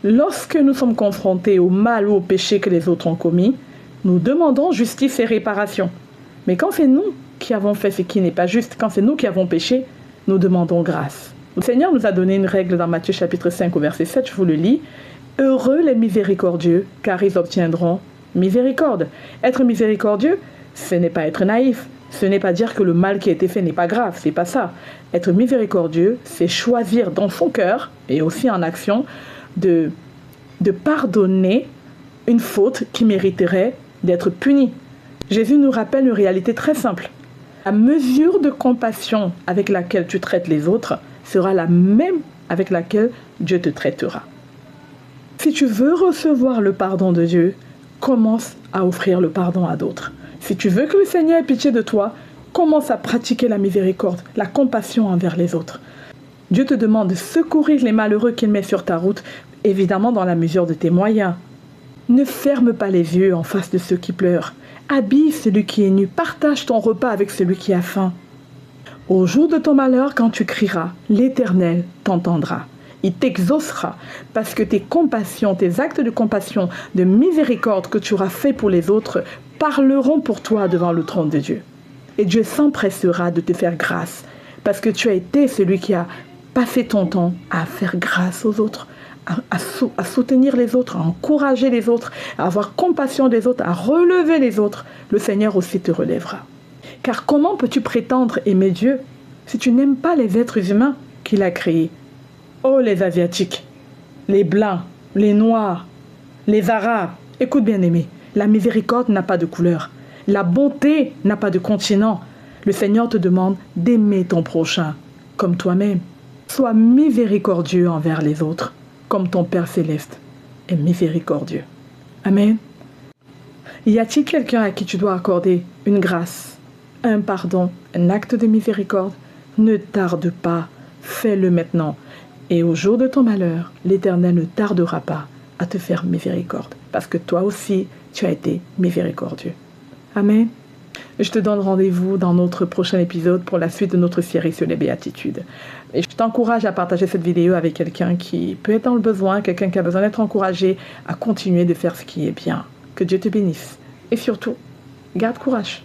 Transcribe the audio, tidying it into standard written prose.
Lorsque nous sommes confrontés au mal ou au péché que les autres ont commis, nous demandons justice et réparation. Mais quand c'est nous qui avons fait ce qui n'est pas juste, quand c'est nous qui avons péché, nous demandons grâce. Le Seigneur nous a donné une règle dans Matthieu chapitre 5 au verset 7, je vous le lis. « Heureux les miséricordieux, car ils obtiendront miséricorde. » Être miséricordieux, ce n'est pas être naïf. Ce n'est pas dire que le mal qui a été fait n'est pas grave, c'est pas ça. Être miséricordieux, c'est choisir dans son cœur et aussi en action de pardonner une faute qui mériterait d'être punie. Jésus nous rappelle une réalité très simple. La mesure de compassion avec laquelle tu traites les autres sera la même avec laquelle Dieu te traitera. Si tu veux recevoir le pardon de Dieu, commence à offrir le pardon à d'autres. Si tu veux que le Seigneur ait pitié de toi, commence à pratiquer la miséricorde, la compassion envers les autres. Dieu te demande de secourir les malheureux qu'il met sur ta route, évidemment dans la mesure de tes moyens. Ne ferme pas les yeux en face de ceux qui pleurent. Habille celui qui est nu, partage ton repas avec celui qui a faim. Au jour de ton malheur, quand tu crieras, l'Éternel t'entendra. Il t'exaucera parce que tes compassions, tes actes de compassion, de miséricorde que tu auras fait pour les autres parleront pour toi devant le trône de Dieu. Et Dieu s'empressera de te faire grâce parce que tu as été celui qui a passé ton temps à faire grâce aux autres, à soutenir les autres, à encourager les autres, à avoir compassion des autres, à relever les autres. Le Seigneur aussi te relèvera. Car comment peux-tu prétendre aimer Dieu si tu n'aimes pas les êtres humains qu'il a créés? Oh, les Asiatiques, les Blancs, les Noirs, les Arabes. Écoute bien aimé, la miséricorde n'a pas de couleur. La bonté n'a pas de continent. Le Seigneur te demande d'aimer ton prochain comme toi-même. Sois miséricordieux envers les autres, comme ton Père céleste est miséricordieux. Amen. Y a-t-il quelqu'un à qui tu dois accorder une grâce, un pardon, un acte de miséricorde? Ne tarde pas, fais-le maintenant. Et au jour de ton malheur, l'Éternel ne tardera pas à te faire miséricorde, parce que toi aussi, tu as été miséricordieux. Amen. Je te donne rendez-vous dans notre prochain épisode pour la suite de notre série sur les béatitudes. Et je t'encourage à partager cette vidéo avec quelqu'un qui peut être dans le besoin, quelqu'un qui a besoin d'être encouragé à continuer de faire ce qui est bien. Que Dieu te bénisse. Et surtout, garde courage.